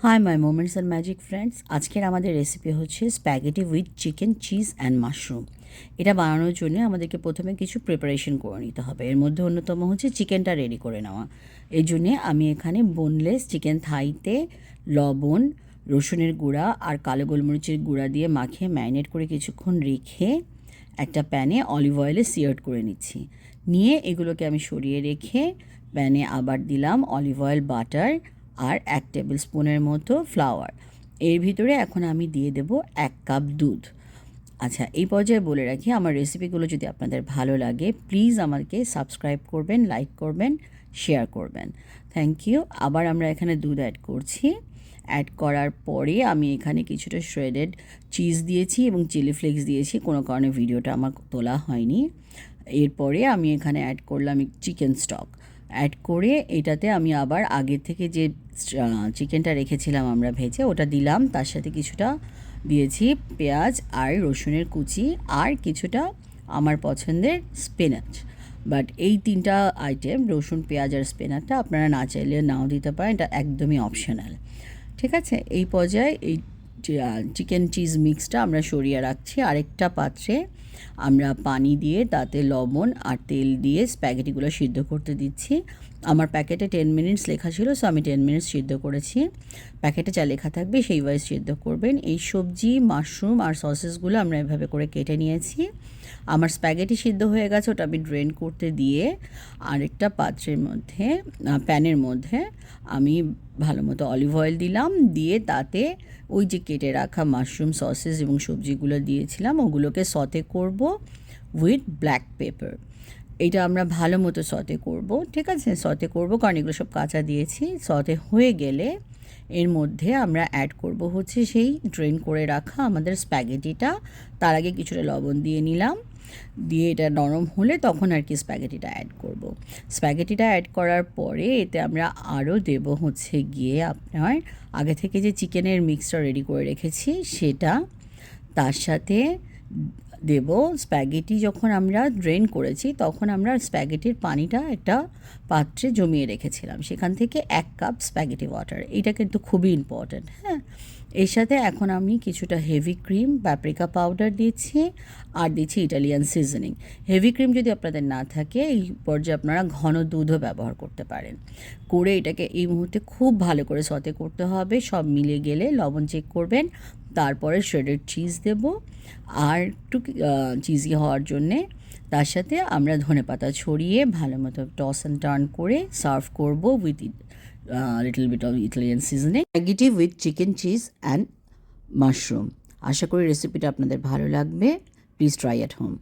Hi my moments and magic friends, আজকের আমাদের recipe হচ্ছে spaghetti with chicken, cheese and mushroom. এটা বানানোর জন্য আমাদেরকে প্রথমে কিছু প্রিপারেশন করে নিতে হবে। এর মধ্যে অন্যতম হচ্ছে চিকেনটা রেডি করে নেওয়া। এই জন্যে আমি এখানে বোনলেস চিকেন থাইতে লবণ, রসুনের গুঁড়া আর কালো গোলমরিচের গুঁড়া দিয়ে মাখিয়ে ম্যারিনেট করে কিছুক্ষণ রেখে একটা প্যানে অলিভ অয়েলে সিয়ার্ড করে নিচ্ছি। নিয়ে এগুলোকে আমি সরিয়ে রেখে প্যানে আবার দিলাম অলিভ অয়েল, বাটার আর 1 টেবিল স্পুনের মতো ফ্লাওয়ার। এর ভিতরে এখন আমি দিয়ে দেব 1 কাপ দুধ। আচ্ছা, এই পর্যায়ে বলে রাখি, আমার রেসিপিগুলো যদি আপনাদের ভালো লাগে প্লিজ আমাকে সাবস্ক্রাইব করবেন, লাইক করবেন, শেয়ার করবেন। Thank you. আবার আমরা এখানে দুধ অ্যাড করছি। অ্যাড করার পরে আমি এখানে কিছুটা শ্রেডেড চিজ দিয়েছি এবং চিলি ফ্লেক্স দিয়েছি, কোনো কারণে ভিডিওটা আমার তোলা হয়নি। এরপরে আমি এখানে অ্যাড করলাম চিকেন স্টক। অ্যাড করে এটাতে আমি আবার আগে থেকে যে চিকেনটা রেখেছিলাম আমরা ভেজে, ওটা দিলাম। তার সাথে কিছুটা দিয়েছি পেঁয়াজ আর রসুনের কুচি আর কিছুটা আমার পছন্দের স্পিনাচ। বাট এই তিনটা আইটেম, রসুন, পেঁয়াজ আর স্পিনাচটা আপনারা না চাইলে নাও দিতে পারেন, এটা একদমই অপশনাল। ঠিক আছে, এই পর্যায়ে এই চিকেন চিজ মিক্সটা আমরা সরিয়ে রাখছি। আরেকটা পাত্রে আমরা পানি দিয়ে তাতে লবণ আর তেল দিয়ে স্প্যাগেটিগুলো সিদ্ধ করতে দিচ্ছি। আমার প্যাকেটে 10 মিনিটস লেখা ছিল, সো আমি 10 মিনিটস সিদ্ধ করেছি। প্যাকেটে যা লেখা থাকবে সেইভাবে সিদ্ধ করবেন। এই সবজি, মাশরুম আর সসেসগুলো আমরা এভাবে করে কেটে নিয়েছি। আমার স্প্যাগেটি সিদ্ধ হয়ে গেছে, ওটা আমি ড্রেন করতে দিয়ে আরেকটা পাত্রের মধ্যে, প্যানের মধ্যে আমি ভালো মতো অলিভ অয়েল দিলাম। দিয়ে তাতে ওই যে কেটে রাখা মাশরুম, সসেস এবং সবজিগুলো দিয়েছিলাম, ওগুলোকে সতে করব উইথ ব্ল্যাক পেপার। এটা আমরা ভালো মতো সতে করব। ঠিক আছে, সতে করব কারণ এগুলো সব কাঁচা দিয়েছি। সতে হয়ে গেলে এর মধ্যে আমরা অ্যাড করব হচ্ছে সেই ড্রেন করে রাখা আমাদের স্প্যাগেটিটা। তার আগে কিছুটা লবণ দিয়ে নিলাম, দিয়ে এটা নরম হলে তখন আর কি স্প্যাগেটিটা অ্যাড করব। স্প্যাগেটিটা অ্যাড করার পরে এতে আমরা আরও দেব হচ্ছে গিয়ে আপনার আগে থেকে যে চিকেনের মিক্সটা রেডি করে রেখেছি সেটা। তার সাথে দেব স্প্যাগেটি। যখন আমরা ড্রেন করেছি তখন আমরা স্প্যাগেটির পানিটা একটা পাত্রে জমিয়ে রেখেছিলাম, সেখান থেকে 1 কাপ স্প্যাগেটি ওয়াটার। এটা কিন্তু খুবই ইম্পর্ট্যান্ট। হ্যাঁ, এর সাথে এখন আমি কিছুটা হেভি ক্রিম, পাপরিকা পাউডার দিচ্ছি আর দিচ্ছি ইটালিয়ান সিজনিং। হেভি ক্রিম যদি আপনাদের না থাকে এই পর্যায়ে আপনারা ঘন দুধও ব্যবহার করতে পারেন। করে এটাকে এই মুহূর্তে খুব ভালো করে সতে করতে হবে। সব মিলে গেলে লবণ চেক করবেন। তারপরে শ্রেডেড চিজ দেব আর একটু চিজি হওয়ার জন্যে। তার সাথে আমরা ধনেপাতা ছড়িয়ে ভালো মতো টস অ্যান্ড টার্ন করে সার্ভ করব with little bit of Italian seasoning, spaghetti with chicken, cheese and mushroom. আশা করি রেসিপিটা আপনাদের ভালো লাগবে। Please try at home.